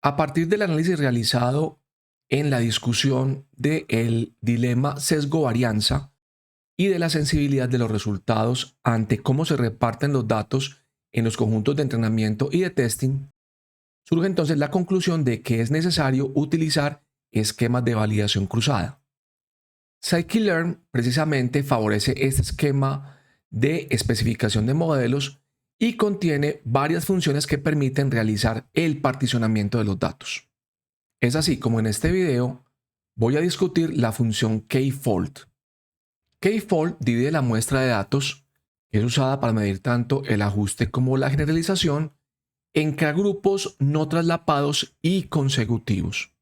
A partir del análisis realizado en la discusión del dilema sesgo-varianza y de la sensibilidad de los resultados ante cómo se reparten los datos en los conjuntos de entrenamiento y de testing, surge entonces la conclusión de que es necesario utilizar esquemas de validación cruzada. Scikit-learn precisamente favorece este esquema de especificación de modelos y contiene varias funciones que permiten realizar el particionamiento de los datos. Es así como en este video voy a discutir la función kfold. Kfold divide la muestra de datos, que es usada para medir tanto el ajuste como la generalización, en K-grupos no traslapados y consecutivos.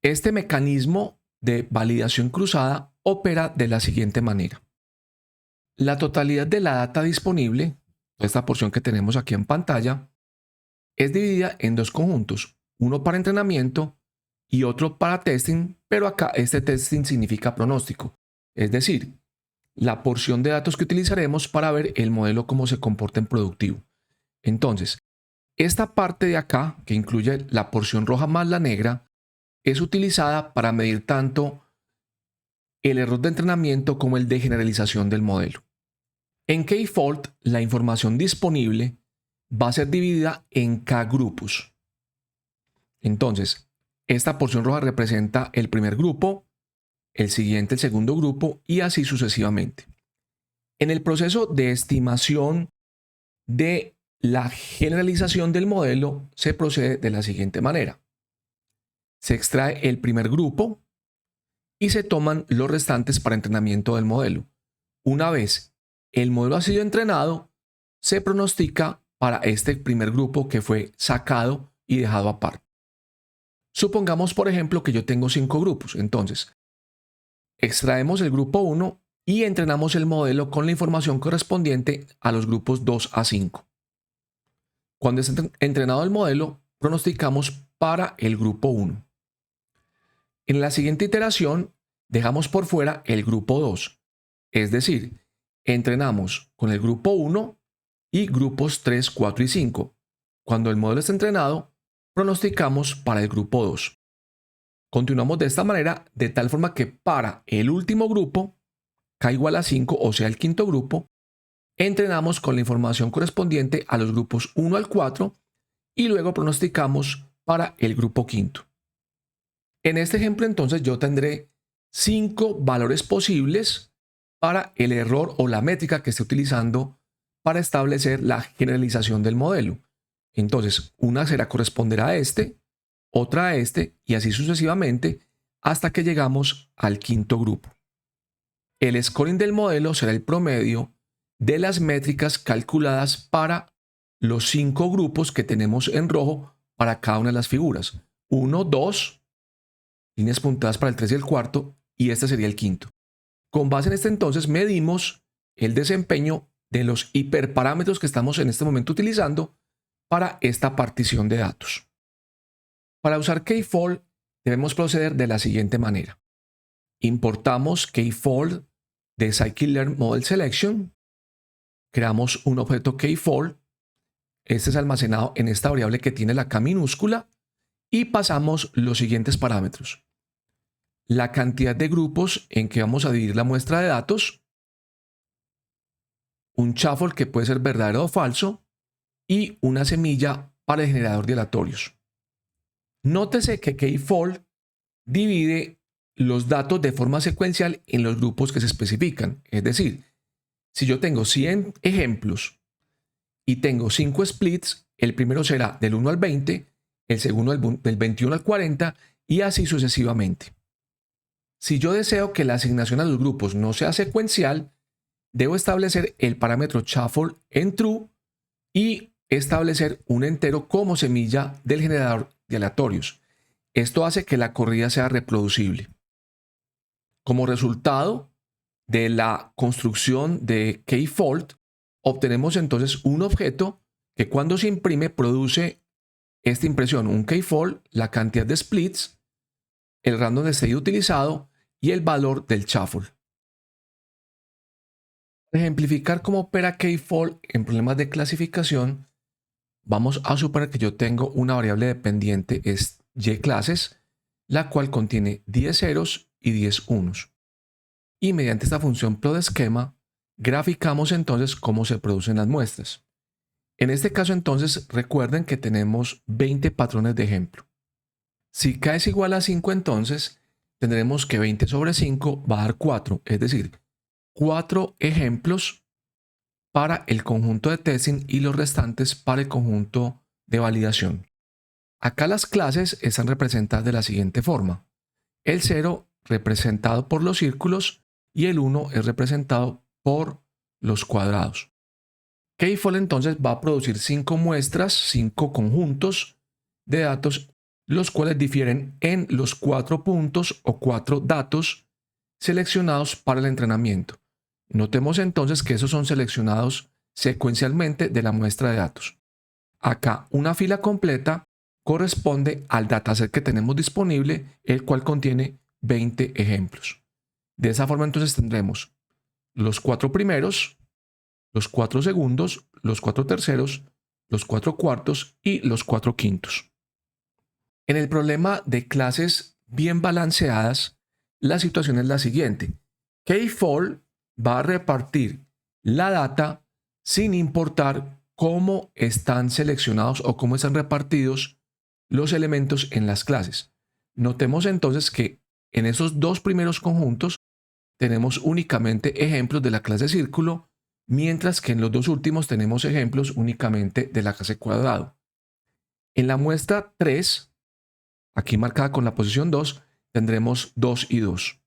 Este mecanismo de validación cruzada opera de la siguiente manera. La totalidad de la data disponible, esta porción que tenemos aquí en pantalla, es dividida en dos conjuntos, uno para entrenamiento y otro para testing, pero acá este testing significa pronóstico, es decir, la porción de datos que utilizaremos para ver el modelo cómo se comporta en productivo. Entonces, esta parte de acá, que incluye la porción roja más la negra, es utilizada para medir tanto el error de entrenamiento como el de generalización del modelo. En kfold, la información disponible va a ser dividida en K-grupos. Entonces, esta porción roja representa el primer grupo, el siguiente el segundo grupo y así sucesivamente. En el proceso de estimación de la generalización del modelo se procede de la siguiente manera. Se extrae el primer grupo y se toman los restantes para entrenamiento del modelo. Una vez el modelo ha sido entrenado, se pronostica para este primer grupo que fue sacado y dejado aparte. Supongamos, por ejemplo, que yo tengo 5 grupos. Entonces, extraemos el grupo 1 y entrenamos el modelo con la información correspondiente a los grupos 2 a 5. Cuando esté entrenado el modelo, pronosticamos para el grupo 1. En la siguiente iteración, dejamos por fuera el grupo 2. Es decir, entrenamos con el grupo 1 y grupos 3, 4 y 5. Cuando el modelo está entrenado, pronosticamos para el grupo 2. Continuamos de esta manera, de tal forma que para el último grupo, K igual a 5, o sea el quinto grupo, entrenamos con la información correspondiente a los grupos 1 al 4 y luego pronosticamos para el grupo quinto. En este ejemplo entonces yo tendré 5 valores posibles para el error o la métrica que esté utilizando para establecer la generalización del modelo. Entonces, una será corresponder a este, otra a este y así sucesivamente hasta que llegamos al quinto grupo. El scoring del modelo será el promedio de las métricas calculadas para los 5 grupos que tenemos en rojo para cada una de las figuras. 1, 2, líneas puntadas para el 3 y el cuarto, y este sería el quinto. Con base en este entonces medimos el desempeño de los hiperparámetros que estamos en este momento utilizando para esta partición de datos. Para usar kfold debemos proceder de la siguiente manera. Importamos kfold de Scikit-learn Model Selection, creamos un objeto kfold, este es almacenado en esta variable que tiene la K minúscula y pasamos los siguientes parámetros. La cantidad de grupos en que vamos a dividir la muestra de datos, un shuffle que puede ser verdadero o falso y una semilla para el generador de aleatorios. Nótese que kfold divide los datos de forma secuencial en los grupos que se especifican. Es decir, si yo tengo 100 ejemplos y tengo 5 splits, el primero será del 1 al 20, el segundo del 21 al 40 y así sucesivamente. Si yo deseo que la asignación a los grupos no sea secuencial, debo establecer el parámetro shuffle en true y establecer un entero como semilla del generador de aleatorios. Esto hace que la corrida sea reproducible. Como resultado de la construcción de kfold, obtenemos entonces un objeto que cuando se imprime produce esta impresión, un kfold, la cantidad de splits, el random de state utilizado y el valor del shuffle. Para ejemplificar cómo opera kfold en problemas de clasificación, vamos a suponer que yo tengo una variable dependiente, es yClasses, la cual contiene 10 ceros y 10 unos. Y mediante esta función plotSchema, graficamos entonces cómo se producen las muestras. En este caso entonces recuerden que tenemos 20 patrones de ejemplo. Si k es igual a 5 entonces tendremos que 20 sobre 5 va a dar 4, es decir, 4 ejemplos para el conjunto de testing y los restantes para el conjunto de validación. Acá las clases están representadas de la siguiente forma. El 0 representado por los círculos y el 1 es representado por los cuadrados. Kfall entonces va a producir 5 muestras, 5 conjuntos de datos, los cuales difieren en los 4 puntos o 4 datos seleccionados para el entrenamiento. Notemos entonces que esos son seleccionados secuencialmente de la muestra de datos. Acá una fila completa corresponde al dataset que tenemos disponible, el cual contiene 20 ejemplos. De esa forma entonces tendremos los 4 primeros, los 4 segundos, los 4 terceros, los 4 cuartos y los 4 quintos. En el problema de clases bien balanceadas, la situación es la siguiente. Kfall va a repartir la data sin importar cómo están seleccionados o cómo están repartidos los elementos en las clases. Notemos entonces que en esos dos primeros conjuntos tenemos únicamente ejemplos de la clase círculo, mientras que en los dos últimos tenemos ejemplos únicamente de la clase cuadrado. En la muestra 3, aquí marcada con la posición 2, tendremos 2 y 2.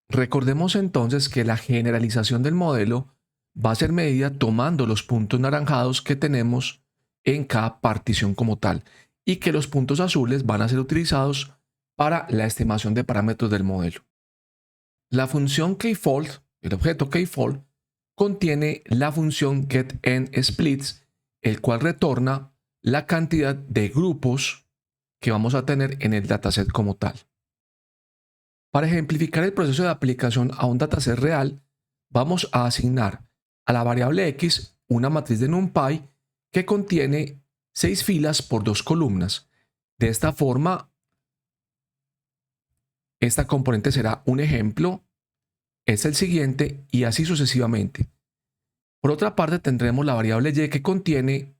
Recordemos entonces que la generalización del modelo va a ser medida tomando los puntos naranjados que tenemos en cada partición como tal y que los puntos azules van a ser utilizados para la estimación de parámetros del modelo. La función kfold, el objeto kfold, contiene la función getEndSplits, el cual retorna la cantidad de grupos que vamos a tener en el dataset como tal. Para ejemplificar el proceso de aplicación a un dataset real, vamos a asignar a la variable x una matriz de NumPy que contiene 6 filas por 2 columnas. De esta forma, esta componente será un ejemplo, es el siguiente y así sucesivamente. Por otra parte, tendremos la variable y que contiene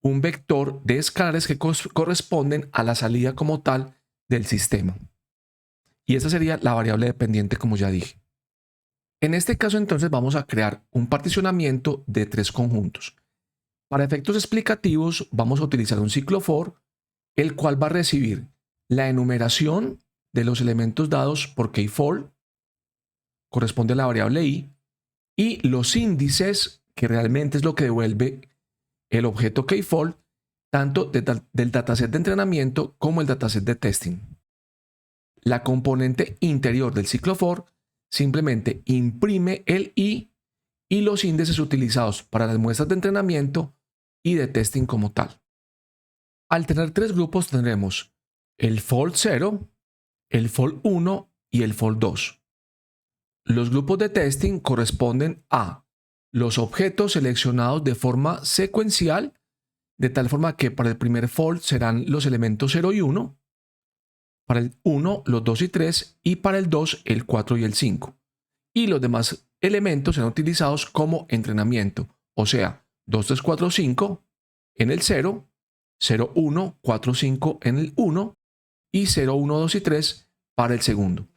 un vector de escalares que corresponden a la salida como tal del sistema. Y esa sería la variable dependiente, como ya dije. En este caso, entonces, vamos a crear un particionamiento de 3 conjuntos. Para efectos explicativos, vamos a utilizar un ciclo for, el cual va a recibir la enumeración de los elementos dados por kfor, corresponde a la variable i, y los índices, que realmente es lo que devuelve el objeto kfor, tanto del dataset de entrenamiento como el dataset de testing. La componente interior del ciclo for simplemente imprime el i y los índices utilizados para las muestras de entrenamiento y de testing como tal. Al tener 3 grupos tendremos el fold 0, el fold 1 y el fold 2. Los grupos de testing corresponden a los objetos seleccionados de forma secuencial, de tal forma que para el primer fold serán los elementos 0 y 1, para el 1 los 2 y 3 y para el 2 el 4 y el 5. Y los demás elementos serán utilizados como entrenamiento, o sea, 2, 3, 4, 5 en el 0, 0, 1, 4, 5 en el 1 y 0, 1, 2 y 3 para el segundo.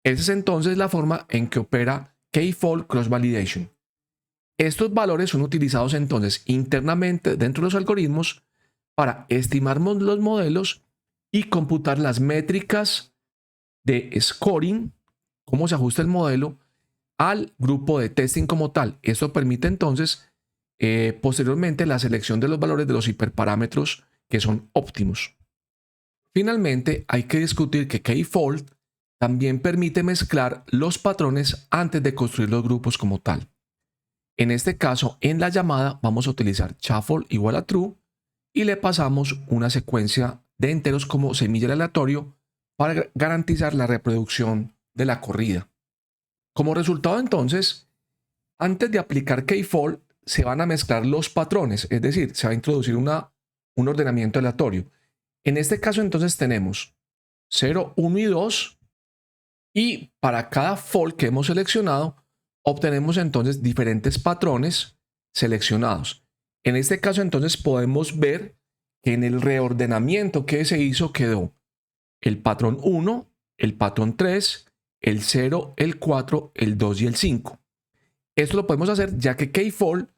Esa es entonces la forma en que opera Kfold Cross Validation. Estos valores son utilizados entonces internamente dentro de los algoritmos para estimar los modelos y computar las métricas de scoring, cómo se ajusta el modelo al grupo de testing como tal. Esto permite entonces posteriormente la selección de los valores de los hiperparámetros que son óptimos. Finalmente, hay que discutir que Kfold también permite mezclar los patrones antes de construir los grupos como tal. En este caso, en la llamada vamos a utilizar shuffle igual a true y le pasamos una secuencia de enteros como semilla aleatorio para garantizar la reproducción de la corrida. Como resultado entonces, antes de aplicar Kfold, se van a mezclar los patrones, es decir, se va a introducir un ordenamiento aleatorio. En este caso entonces tenemos 0, 1 y 2 y para cada fold que hemos seleccionado obtenemos entonces diferentes patrones seleccionados. En este caso entonces podemos ver que en el reordenamiento que se hizo quedó el patrón 1, el patrón 3, el 0, el 4, el 2 y el 5. Esto lo podemos hacer ya que K-Fold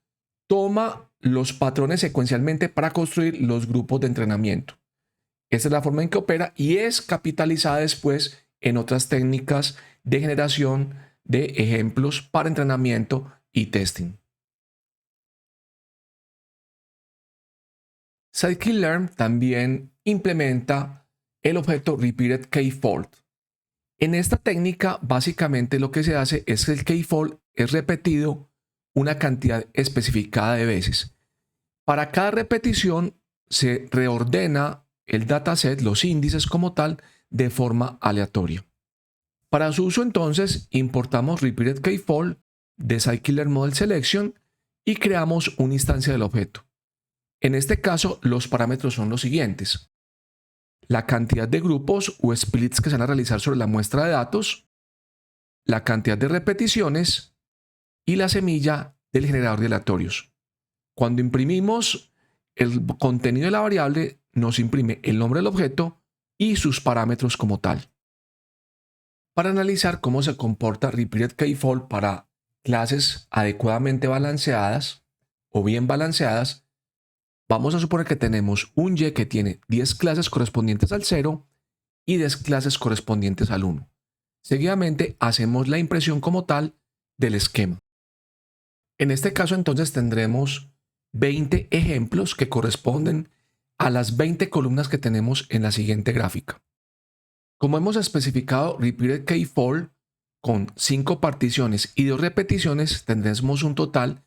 toma los patrones secuencialmente para construir los grupos de entrenamiento. Esta es la forma en que opera y es capitalizada después en otras técnicas de generación de ejemplos para entrenamiento y testing. Scikit-learn también implementa el objeto Repeated K-Fold. En esta técnica, básicamente lo que se hace es que el K-Fold es repetido una cantidad especificada de veces. Para cada repetición se reordena el dataset, los índices como tal, de forma aleatoria. Para su uso entonces, importamos Repeated K-Fold de Scikit-learn Model Selection y creamos una instancia del objeto. En este caso, los parámetros son los siguientes: la cantidad de grupos o splits que se van a realizar sobre la muestra de datos, la cantidad de repeticiones y la semilla del generador de aleatorios. Cuando imprimimos el contenido de la variable, nos imprime el nombre del objeto y sus parámetros como tal. Para analizar cómo se comporta Repeated K-Fold para clases adecuadamente balanceadas o bien balanceadas, vamos a suponer que tenemos un Y que tiene 10 clases correspondientes al 0 y 10 clases correspondientes al 1. Seguidamente hacemos la impresión como tal del esquema. En este caso entonces tendremos 20 ejemplos que corresponden a las 20 columnas que tenemos en la siguiente gráfica. Como hemos especificado Repeated K-Fold con 5 particiones y 2 repeticiones, tendremos un total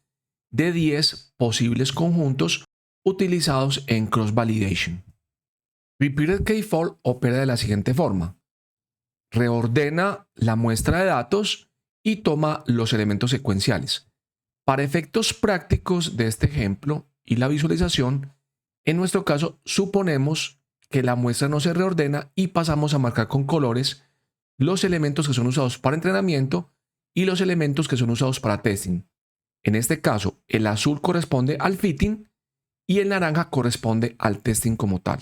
de 10 posibles conjuntos utilizados en cross-validation. Repeated K-Fold opera de la siguiente forma: reordena la muestra de datos y toma los elementos secuenciales. Para efectos prácticos de este ejemplo y la visualización, en nuestro caso suponemos que la muestra no se reordena y pasamos a marcar con colores los elementos que son usados para entrenamiento y los elementos que son usados para testing. En este caso, el azul corresponde al fitting y el naranja corresponde al testing como tal.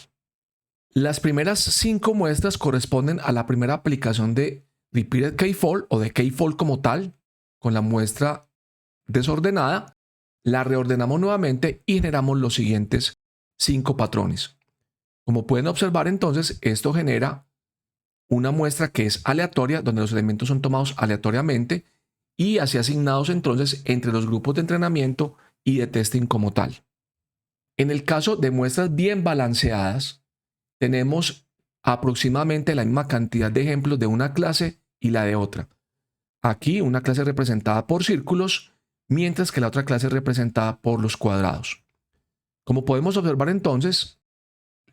Las primeras 5 muestras corresponden a la primera aplicación de Repeated K-Fold o de K-Fold como tal, con la muestra desordenada. La reordenamos nuevamente y generamos los siguientes 5 patrones. Como pueden observar entonces, esto genera una muestra que es aleatoria, donde los elementos son tomados aleatoriamente y así asignados entonces entre los grupos de entrenamiento y de testing como tal. En el caso de muestras bien balanceadas, tenemos aproximadamente la misma cantidad de ejemplos de una clase y la de otra. Aquí una clase representada por círculos, mientras que la otra clase es representada por los cuadrados. Como podemos observar entonces,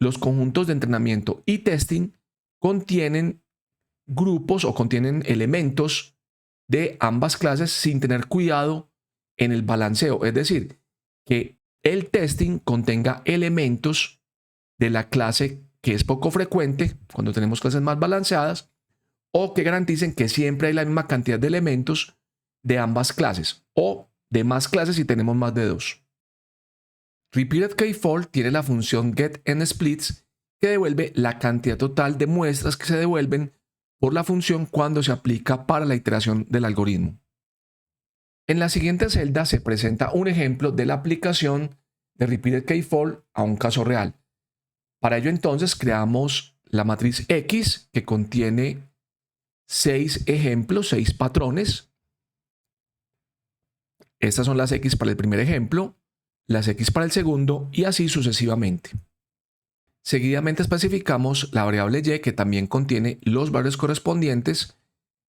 los conjuntos de entrenamiento y testing contienen grupos o contienen elementos de ambas clases sin tener cuidado en el balanceo, es decir, que el testing contenga elementos de la clase que es poco frecuente cuando tenemos clases más balanceadas, o que garanticen que siempre hay la misma cantidad de elementos de ambas clases o de más clases si tenemos más de 2. Repeated K-Fold tiene la función getNsplits que devuelve la cantidad total de muestras que se devuelven por la función cuando se aplica para la iteración del algoritmo. En la siguiente celda se presenta un ejemplo de la aplicación de Repeated K-Fold a un caso real. Para ello entonces creamos la matriz X que contiene 6 ejemplos, 6 patrones. Estas son las X para el primer ejemplo, las X para el segundo y así sucesivamente. Seguidamente especificamos la variable Y que también contiene los valores correspondientes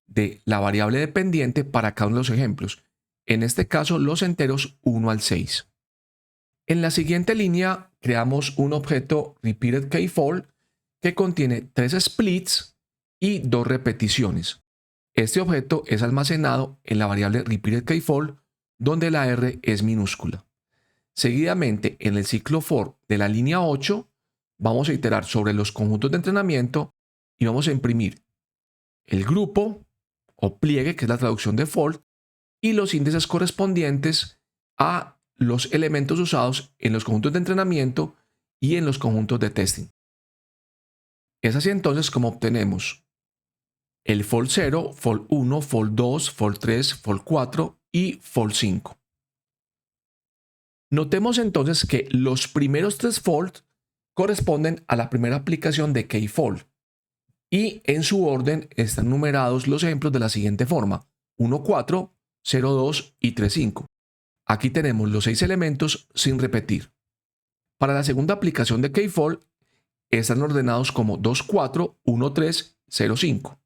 de la variable dependiente para cada uno de los ejemplos. En este caso los enteros 1 al 6. En la siguiente línea creamos un objeto Repeated K-Fold que contiene 3 splits y 2 repeticiones. Este objeto es almacenado en la variable Repeated K-Fold donde la R es minúscula. Seguidamente, en el ciclo for de la línea 8, vamos a iterar sobre los conjuntos de entrenamiento y vamos a imprimir el grupo o pliegue, que es la traducción de for, y los índices correspondientes a los elementos usados en los conjuntos de entrenamiento y en los conjuntos de testing. Es así entonces como obtenemos el for 0, for 1, for 2, for 3, for 4 y for 5. Notemos entonces que los primeros tres for corresponden a la primera aplicación de kfor y en su orden están numerados los ejemplos de la siguiente forma: 1, 4, 0, 2 y 3, 5. Aquí tenemos los 6 elementos sin repetir. Para la segunda aplicación de kfor están ordenados como 2, 4, 1, 3, 0, 5.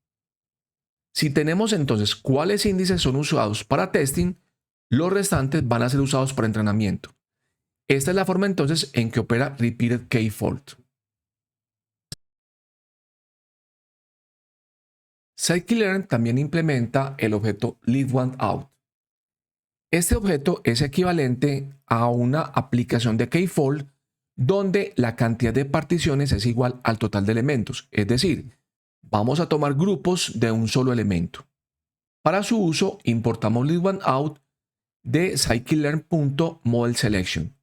Si tenemos entonces cuáles índices son usados para testing, los restantes van a ser usados para entrenamiento. Esta es la forma entonces en que opera Repeated Kfor. Scikit-learn también implementa el objeto lead_one_out. Este objeto es equivalente a una aplicación de kfor donde la cantidad de particiones es igual al total de elementos, es decir, vamos a tomar grupos de un solo elemento. Para su uso, importamos lead_one_out de scikit-learn.modelSelection.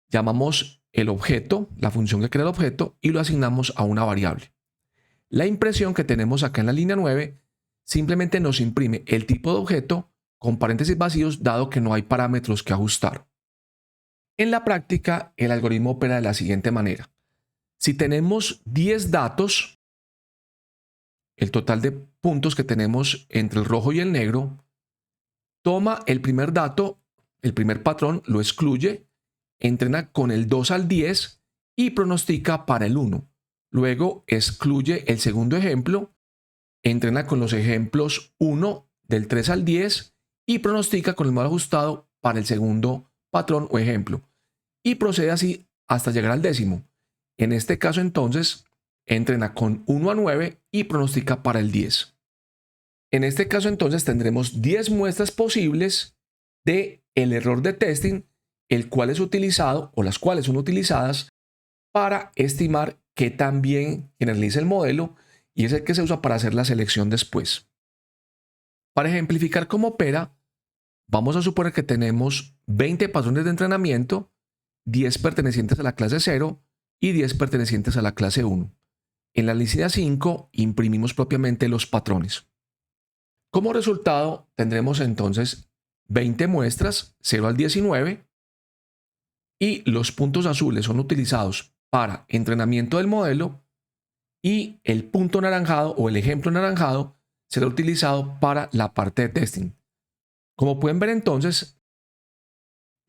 Llamamos el objeto, la función que crea el objeto, y lo asignamos a una variable. La impresión que tenemos acá en la línea 9 simplemente nos imprime el tipo de objeto con paréntesis vacíos, dado que no hay parámetros que ajustar. En la práctica, el algoritmo opera de la siguiente manera. Si tenemos 10 datos, el total de puntos que tenemos entre el rojo y el negro, toma el primer dato, el primer patrón, lo excluye, entrena con el 2 al 10 y pronostica para el 1. Luego excluye el segundo ejemplo, entrena con los ejemplos 1 del 3 al 10 y pronostica con el modelo ajustado para el segundo patrón o ejemplo. Y procede así hasta llegar al décimo. En este caso entonces, entrena con 1 a 9 y pronostica para el 10. En este caso entonces tendremos 10 muestras posibles de el error de testing, el cual es utilizado o las cuales son utilizadas para estimar qué tan bien generaliza el modelo y es el que se usa para hacer la selección después. Para ejemplificar cómo opera, vamos a suponer que tenemos 20 patrones de entrenamiento, 10 pertenecientes a la clase 0 y 10 pertenecientes a la clase 1. En la línea 5 imprimimos propiamente los patrones. Como resultado, tendremos entonces 20 muestras, 0 al 19, y los puntos azules son utilizados para entrenamiento del modelo y el punto anaranjado o el ejemplo anaranjado será utilizado para la parte de testing. Como pueden ver entonces,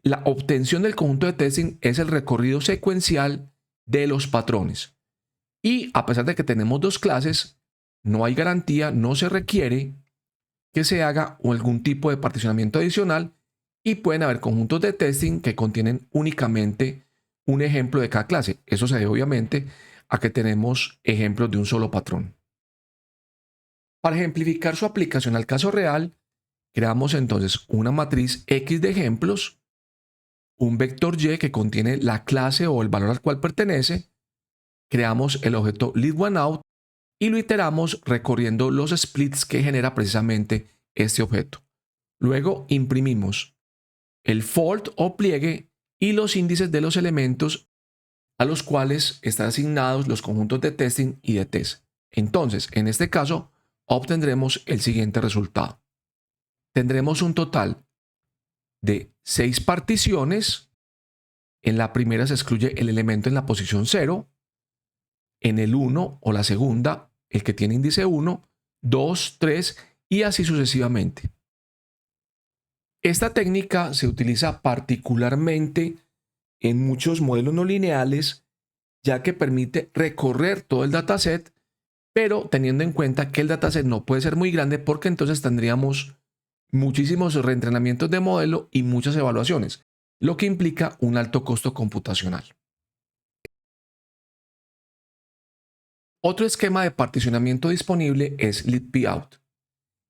la obtención del conjunto de testing es el recorrido secuencial de los patrones. Y a pesar de que tenemos dos clases, no hay garantía, no se requiere que se haga algún tipo de particionamiento adicional y pueden haber conjuntos de testing que contienen únicamente un ejemplo de cada clase. Eso se debe obviamente a que tenemos ejemplos de un solo patrón. Para ejemplificar su aplicación al caso real, creamos entonces una matriz X de ejemplos, un vector Y que contiene la clase o el valor al cual pertenece, creamos el objeto lead_one_out y lo iteramos recorriendo los splits que genera precisamente este objeto. Luego imprimimos el fold o pliegue y los índices de los elementos a los cuales están asignados los conjuntos de testing y de test. Entonces, en este caso, obtendremos el siguiente resultado. Tendremos un total de 6 particiones. En la primera se excluye el elemento en la posición 0. En el 1 o la segunda, el que tiene índice 1, 2, 3 y así sucesivamente. Esta técnica se utiliza particularmente en muchos modelos no lineales, ya que permite recorrer todo el dataset, pero teniendo en cuenta que el dataset no puede ser muy grande porque entonces tendríamos muchísimos reentrenamientos de modelo y muchas evaluaciones, lo que implica un alto costo computacional. Otro esquema de particionamiento disponible es lead_pout.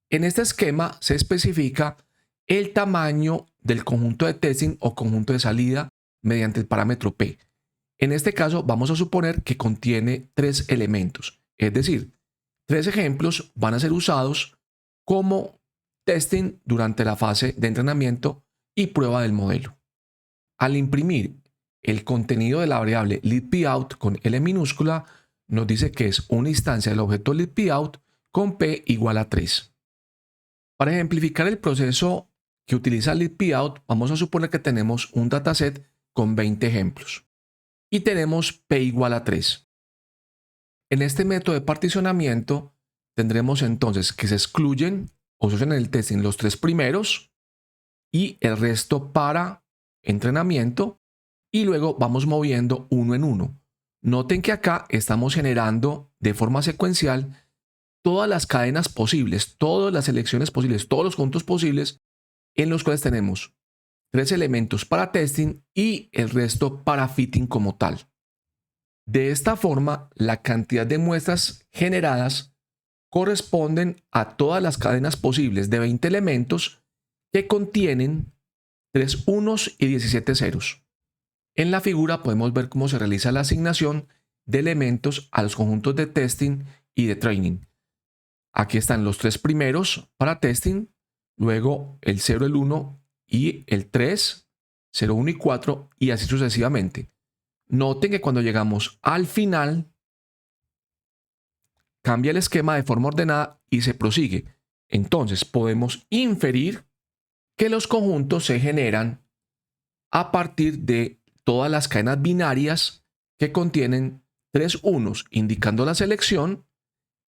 En este esquema se especifica el tamaño del conjunto de testing o conjunto de salida mediante el parámetro P. En este caso vamos a suponer que contiene 3 elementos, es decir, 3 ejemplos van a ser usados como testing durante la fase de entrenamiento y prueba del modelo. Al imprimir el contenido de la variable leadPout con L minúscula, nos dice que es una instancia del objeto leadPout con P igual a 3. Para ejemplificar el proceso que utiliza leadPout, vamos a suponer que tenemos un dataset con 20 ejemplos y tenemos P igual a 3. En este método de particionamiento tendremos entonces que se excluyen o se usan en el testing los 3 primeros y el resto para entrenamiento, y luego vamos moviendo uno en uno. Noten que acá estamos generando de forma secuencial todas las cadenas posibles, todas las selecciones posibles, todos los conjuntos posibles en los cuales tenemos 3 elementos para testing y el resto para fitting como tal. De esta forma, la cantidad de muestras generadas corresponden a todas las cadenas posibles de 20 elementos que contienen 3 unos y 17 ceros. En la figura podemos ver cómo se realiza la asignación de elementos a los conjuntos de testing y de training. Aquí están los 3 primeros para testing, luego el 0, el 1 y el 3, 0, 1 y 4 y así sucesivamente. Noten que cuando llegamos al final, cambia el esquema de forma ordenada y se prosigue. Entonces podemos inferir que los conjuntos se generan a partir de todas las cadenas binarias que contienen 3 unos indicando la selección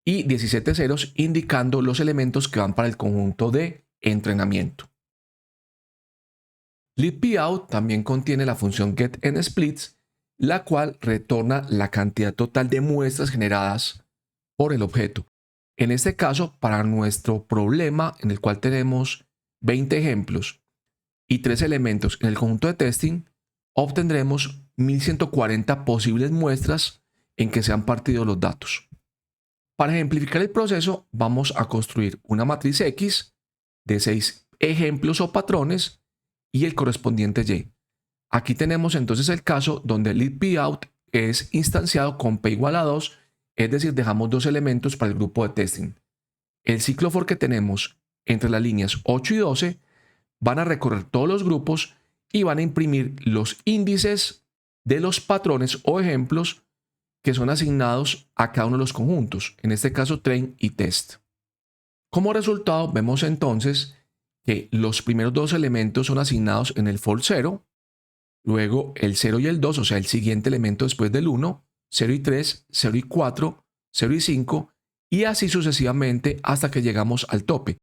y 17 ceros indicando los elementos que van para el conjunto de entrenamiento. leadPout también contiene la función getNsplits, la cual retorna la cantidad total de muestras generadas por el objeto. En este caso, para nuestro problema en el cual tenemos 20 ejemplos y 3 elementos en el conjunto de testing, obtendremos 1140 posibles muestras en que se han partido los datos. Para ejemplificar el proceso, vamos a construir una matriz X de 6 ejemplos o patrones y el correspondiente Y. Aquí tenemos entonces el caso donde leadPout es instanciado con P igual a 2, es decir, dejamos 2 elementos para el grupo de testing. El ciclo for que tenemos entre las líneas 8 y 12 van a recorrer todos los grupos y van a imprimir los índices de los patrones o ejemplos que son asignados a cada uno de los conjuntos, en este caso train y test. Como resultado, vemos entonces que los primeros 2 elementos son asignados en el for 0, luego el 0 y el 2, o sea, el siguiente elemento después del 1, 0 y 3, 0 y 4, 0 y 5, y así sucesivamente hasta que llegamos al tope.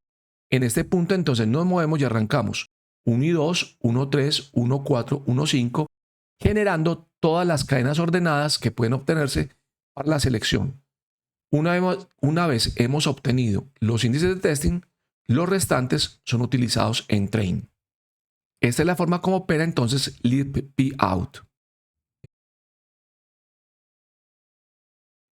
En este punto entonces nos movemos y arrancamos 1 y 2, 1, 3, 1, 4, 1, 5, generando todas las cadenas ordenadas que pueden obtenerse para la selección. Una vez hemos obtenido los índices de testing, los restantes son utilizados en train. Esta es la forma como opera entonces leadPout.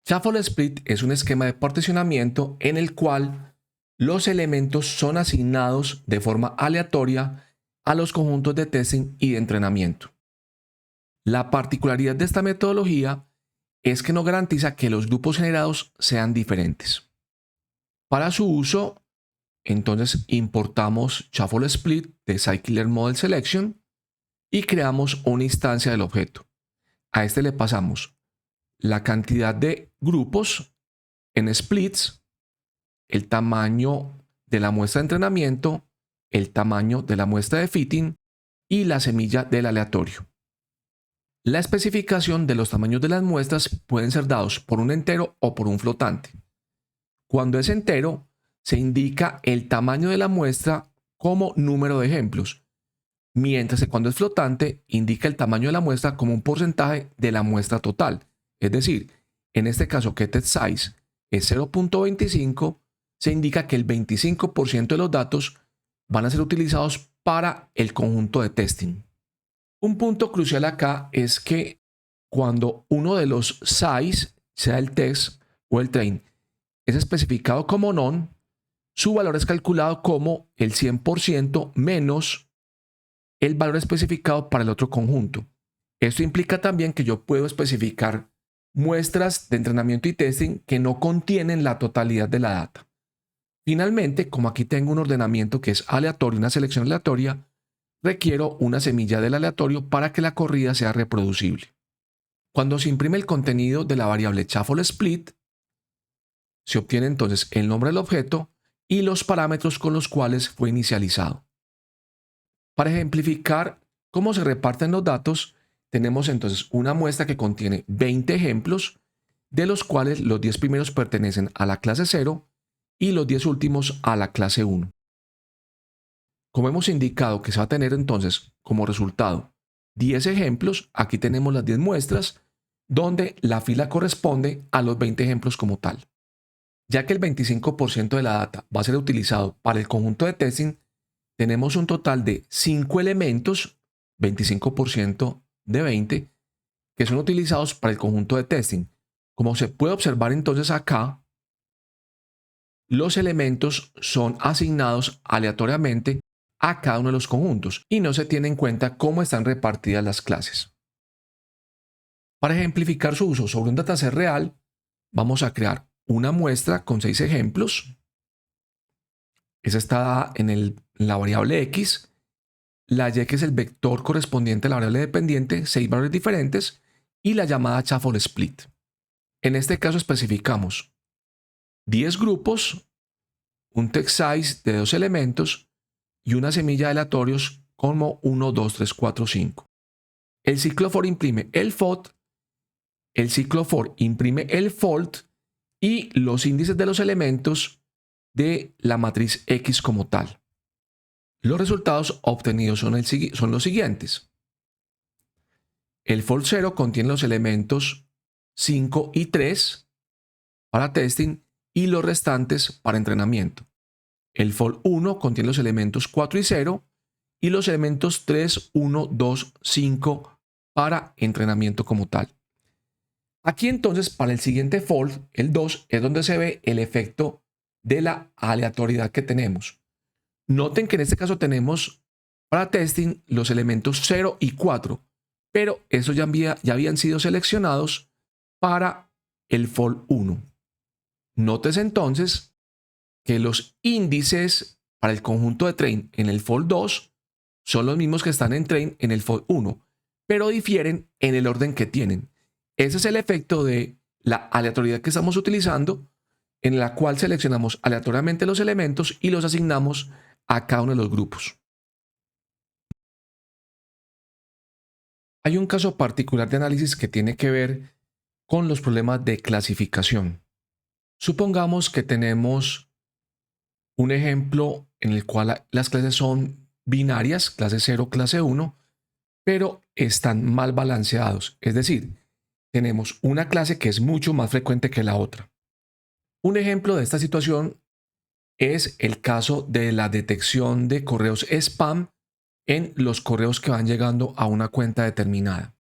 Shuffle Split es un esquema de particionamiento en el cual los elementos son asignados de forma aleatoria a los conjuntos de testing y de entrenamiento. La particularidad de esta metodología es que no garantiza que los grupos generados sean diferentes. Para su uso, entonces importamos Shuffle Split de Scikit-Learn Model Selection y creamos una instancia del objeto. A este le pasamos la cantidad de grupos en splits, el tamaño de la muestra de entrenamiento, el tamaño de la muestra de fitting y la semilla del aleatorio. La especificación de los tamaños de las muestras pueden ser dados por un entero o por un flotante. Cuando es entero, se indica el tamaño de la muestra como número de ejemplos, mientras que cuando es flotante, indica el tamaño de la muestra como un porcentaje de la muestra total. Es decir, en este caso que TestSize es 0.25, se indica que el 25% de los datos van a ser utilizados para el conjunto de testing. Un punto crucial acá es que cuando uno de los size, sea el test o el train, es especificado como none, su valor es calculado como el 100% menos el valor especificado para el otro conjunto. Esto implica también que yo puedo especificar muestras de entrenamiento y testing que no contienen la totalidad de la data. Finalmente, como aquí tengo un ordenamiento que es aleatorio, una selección aleatoria, requiero una semilla del aleatorio para que la corrida sea reproducible. Cuando se imprime el contenido de la variable shuffle split, se obtiene entonces el nombre del objeto y los parámetros con los cuales fue inicializado. Para ejemplificar cómo se reparten los datos, tenemos entonces una muestra que contiene 20 ejemplos, de los cuales los 10 primeros pertenecen a la clase 0 y los 10 últimos a la clase 1. Como hemos indicado que se va a tener entonces como resultado 10 ejemplos, aquí tenemos las 10 muestras, donde la fila corresponde a los 20 ejemplos como tal. Ya que el 25% de la data va a ser utilizado para el conjunto de testing, tenemos un total de 5 elementos, 25% de 20, que son utilizados para el conjunto de testing. Como se puede observar entonces acá, los elementos son asignados aleatoriamente a cada uno de los conjuntos y no se tiene en cuenta cómo están repartidas las clases. Para ejemplificar su uso sobre un dataset real, vamos a crear una muestra con 6 ejemplos. Esa está dada en la variable x, la y que es el vector correspondiente a la variable dependiente, 6 valores diferentes, y la llamada shuffle split. En este caso especificamos 10 grupos, un text size de 2 elementos y una semilla de aleatorios como 1, 2, 3, 4, 5. El ciclo for imprime el FOD, el ciclo for imprime el fold y los índices de los elementos de la matriz X como tal. Los resultados obtenidos son los siguientes. El fold 0 contiene los elementos 5 y 3 para testing y los restantes para entrenamiento. El fold 1 contiene los elementos 4 y 0 y los elementos 3, 1, 2, 5 para entrenamiento como tal. Aquí entonces para el siguiente fold, el 2, es donde se ve el efecto de la aleatoriedad que tenemos. Noten que en este caso tenemos para testing los elementos 0 y 4, pero esos ya habían sido seleccionados para el fold 1. Notes entonces que los índices para el conjunto de train en el fold 2 son los mismos que están en train en el fold 1, pero difieren en el orden que tienen. Ese es el efecto de la aleatoriedad que estamos utilizando, en la cual seleccionamos aleatoriamente los elementos y los asignamos a cada uno de los grupos. Hay un caso particular de análisis que tiene que ver con los problemas de clasificación. Supongamos que tenemos un ejemplo en el cual las clases son binarias, clase 0, clase 1, pero están mal balanceados. Es decir, tenemos una clase que es mucho más frecuente que la otra. Un ejemplo de esta situación es el caso de la detección de correos spam en los correos que van llegando a una cuenta determinada.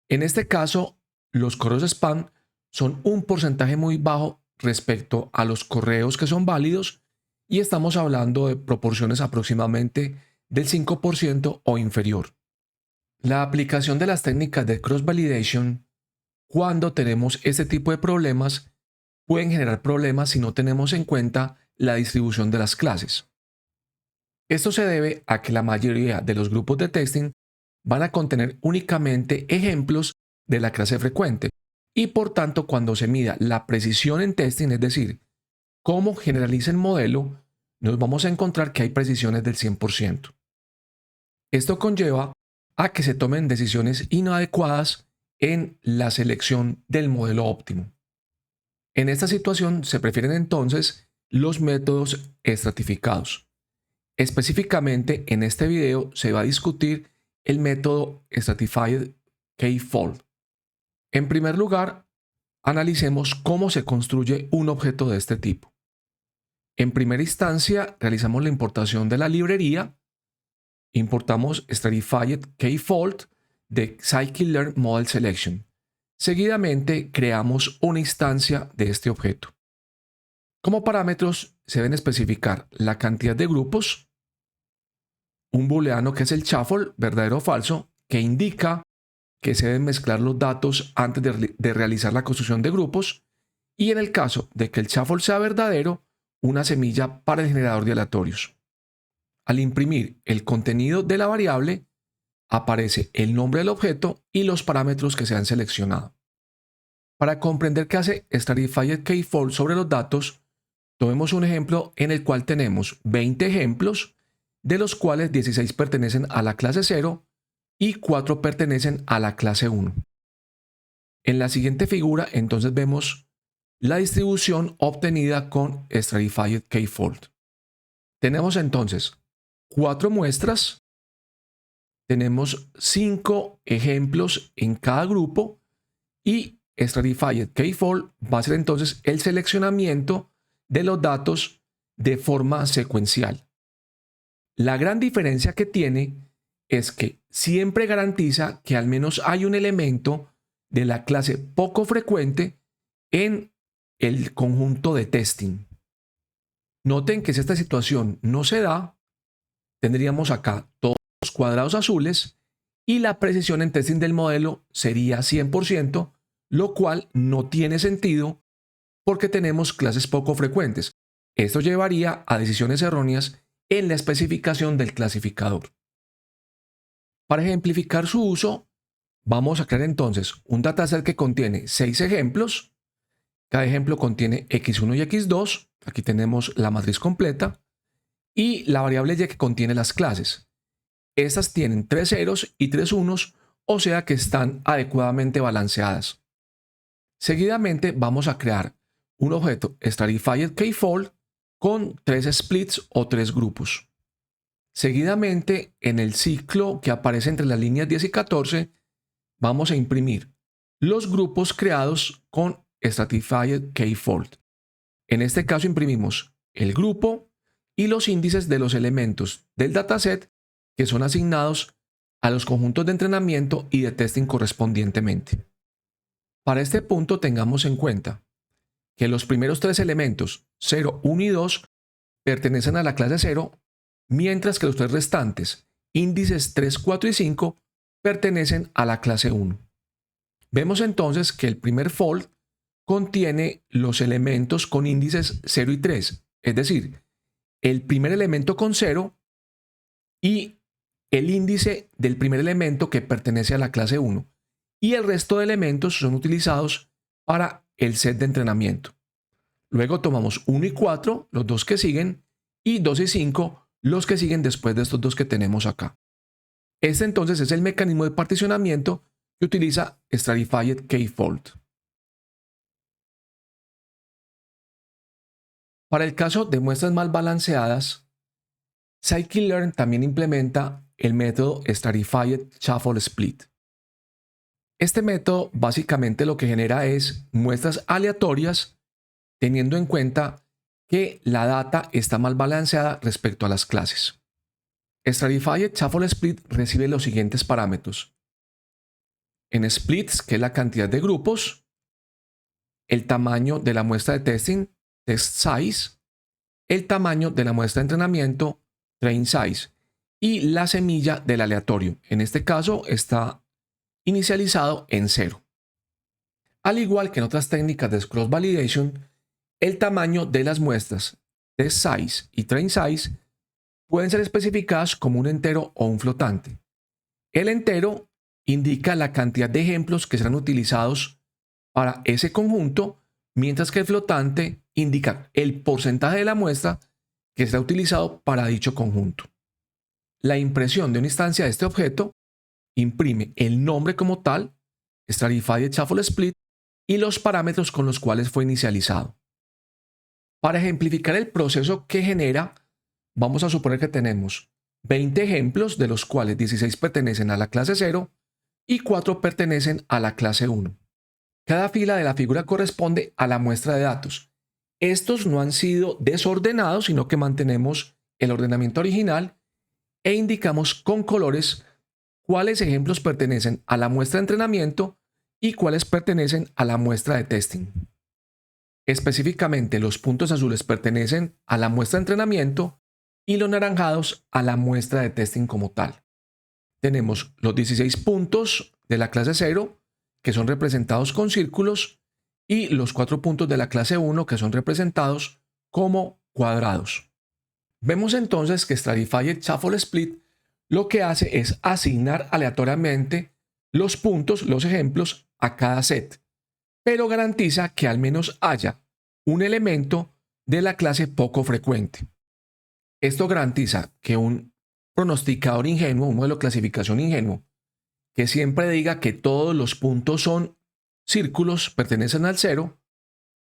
En este caso, los correos spam son un porcentaje muy bajo respecto a los correos que son válidos y estamos hablando de proporciones aproximadamente del 5% o inferior. La aplicación de las técnicas de cross-validation cuando tenemos este tipo de problemas pueden generar problemas si no tenemos en cuenta la distribución de las clases. Esto se debe a que la mayoría de los grupos de testing van a contener únicamente ejemplos de la clase frecuente y por tanto cuando se mida la precisión en testing, es decir, cómo generaliza el modelo, nos vamos a encontrar que hay precisiones del 100%. Esto conlleva a que se tomen decisiones inadecuadas en la selección del modelo óptimo. En esta situación se prefieren entonces los métodos estratificados. Específicamente en este video se va a discutir el método Stratified K-Fold. En primer lugar, analicemos cómo se construye un objeto de este tipo. En primera instancia, realizamos la importación de la librería. Importamos Stratified K-Fold de Scikit-Learn Model Selection. Seguidamente, creamos una instancia de este objeto. Como parámetros se deben especificar la cantidad de grupos, un booleano que es el shuffle, verdadero o falso, que indica que se deben mezclar los datos antes de realizar la construcción de grupos, y en el caso de que el shuffle sea verdadero, una semilla para el generador de aleatorios. Al imprimir el contenido de la variable, aparece el nombre del objeto y los parámetros que se han seleccionado. Para comprender qué hace Stratified K-Fold sobre los datos, tomemos un ejemplo en el cual tenemos 20 ejemplos, de los cuales 16 pertenecen a la clase 0 y 4 pertenecen a la clase 1. En la siguiente figura, entonces vemos la distribución obtenida con Stratified K-Fold. Tenemos entonces 4 muestras, tenemos 5 ejemplos en cada grupo y Stratified K-Fold va a ser entonces el seleccionamiento de los datos de forma secuencial. La gran diferencia que tiene es que siempre garantiza que al menos hay un elemento de la clase poco frecuente en el conjunto de testing. Noten que si esta situación no se da, tendríamos acá todos los cuadrados azules y la precisión en testing del modelo sería 100%, lo cual no tiene sentido porque tenemos clases poco frecuentes. Esto llevaría a decisiones erróneas en la especificación del clasificador. Para ejemplificar su uso, vamos a crear entonces un dataset que contiene 6 ejemplos. Cada ejemplo contiene x1 y x2. Aquí tenemos la matriz completa. Y la variable y que contiene las clases. Estas tienen 3 ceros y 3 unos, o sea que están adecuadamente balanceadas. Seguidamente vamos a crear un objeto Stratified K-Fold con 3 splits o 3 grupos. Seguidamente, en el ciclo que aparece entre las líneas 10 y 14, vamos a imprimir los grupos creados con Stratified K-Fold. En este caso imprimimos el grupo y los índices de los elementos del dataset que son asignados a los conjuntos de entrenamiento y de testing correspondientemente. Para este punto tengamos en cuenta que los primeros 3 elementos, 0, 1 y 2, pertenecen a la clase 0, mientras que los 3 restantes, índices 3, 4 y 5, pertenecen a la clase 1. Vemos entonces que el primer fold contiene los elementos con índices 0 y 3, es decir, el primer elemento con 0 y el índice del primer elemento que pertenece a la clase 1, y el resto de elementos son utilizados para el set de entrenamiento. Luego tomamos 1 y 4, los dos que siguen, y 2 y 5, los que siguen después de estos dos que tenemos acá. Este entonces es el mecanismo de particionamiento que utiliza Stratified K-Fold. Para el caso de muestras mal balanceadas, Scikit-learn también implementa el método Stratified Shuffle Split. Este método básicamente lo que genera es muestras aleatorias teniendo en cuenta que la data está mal balanceada respecto a las clases. Stratified Shuffle Split recibe los siguientes parámetros. En splits, que es la cantidad de grupos, el tamaño de la muestra de testing, test size, el tamaño de la muestra de entrenamiento, train size, y la semilla del aleatorio. En este caso está inicializado en 0. Al igual que en otras técnicas de cross validation, el tamaño de las muestras test size y train size pueden ser especificadas como un entero o un flotante. El entero indica la cantidad de ejemplos que serán utilizados para ese conjunto, mientras que el flotante indica el porcentaje de la muestra que será utilizado para dicho conjunto. La impresión de una instancia de este objeto imprime el nombre como tal, Stratified Shuffle Split, y los parámetros con los cuales fue inicializado. Para ejemplificar el proceso que genera, vamos a suponer que tenemos 20 ejemplos, de los cuales 16 pertenecen a la clase 0 y 4 pertenecen a la clase 1. Cada fila de la figura corresponde a la muestra de datos. Estos no han sido desordenados, sino que mantenemos el ordenamiento original e indicamos con colores cuáles ejemplos pertenecen a la muestra de entrenamiento y cuáles pertenecen a la muestra de testing. Específicamente, los puntos azules pertenecen a la muestra de entrenamiento y los naranjados a la muestra de testing como tal. Tenemos los 16 puntos de la clase 0, que son representados con círculos, y los 4 puntos de la clase 1, que son representados como cuadrados. Vemos entonces que Stratified Shuffle Split lo que hace es asignar aleatoriamente los puntos, los ejemplos, a cada set, pero garantiza que al menos haya un elemento de la clase poco frecuente. Esto garantiza que un pronosticador ingenuo, un modelo de clasificación ingenuo, que siempre diga que todos los puntos son círculos, pertenecen al 0,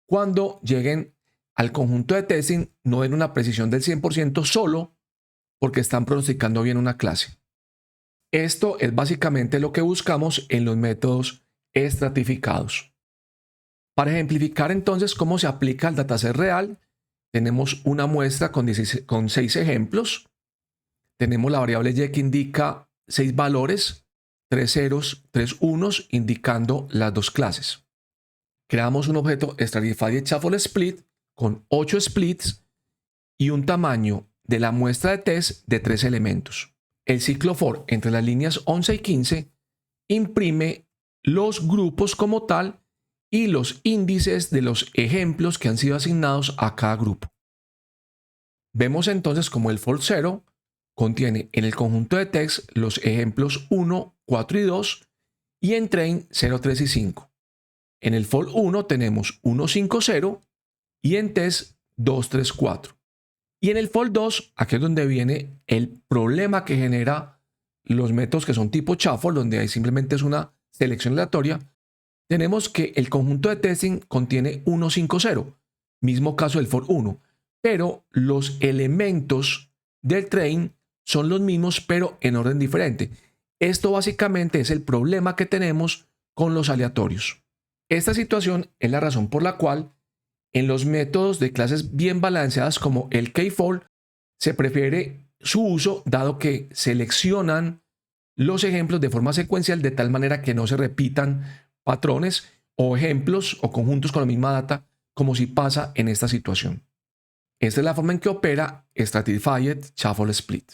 cuando lleguen al conjunto de testing no den una precisión del 100% solo porque están pronosticando bien una clase. Esto es básicamente lo que buscamos en los métodos estratificados. Para ejemplificar entonces cómo se aplica al dataset real, tenemos una muestra con 6 ejemplos. Tenemos la variable y que indica 6 valores, 3 ceros, 3 unos, indicando las dos clases. Creamos un objeto Stratified Shuffle Split con 8 splits y un tamaño de la muestra de test de 3 elementos. El ciclo for entre las líneas 11 y 15 imprime los grupos como tal y los índices de los ejemplos que han sido asignados a cada grupo. Vemos entonces como el for 0 contiene en el conjunto de text los ejemplos 1, 4 y 2 y en train 0, 3 y 5. En el for 1 tenemos 1, 5, 0 y en test 2, 3, 4. Y en el for 2, aquí es donde viene el problema que genera los métodos que son tipo shuffle, donde ahí simplemente es una selección aleatoria. Tenemos que el conjunto de testing contiene 1, 5, 0. Mismo caso del for 1. Pero los elementos del train son los mismos, pero en orden diferente. Esto básicamente es el problema que tenemos con los aleatorios. Esta situación es la razón por la cual en los métodos de clases bien balanceadas como el K-fold se prefiere su uso dado que seleccionan los ejemplos de forma secuencial de tal manera que no se repitan patrones o ejemplos o conjuntos con la misma data como si pasa en esta situación. Esta es la forma en que opera Stratified Shuffle Split.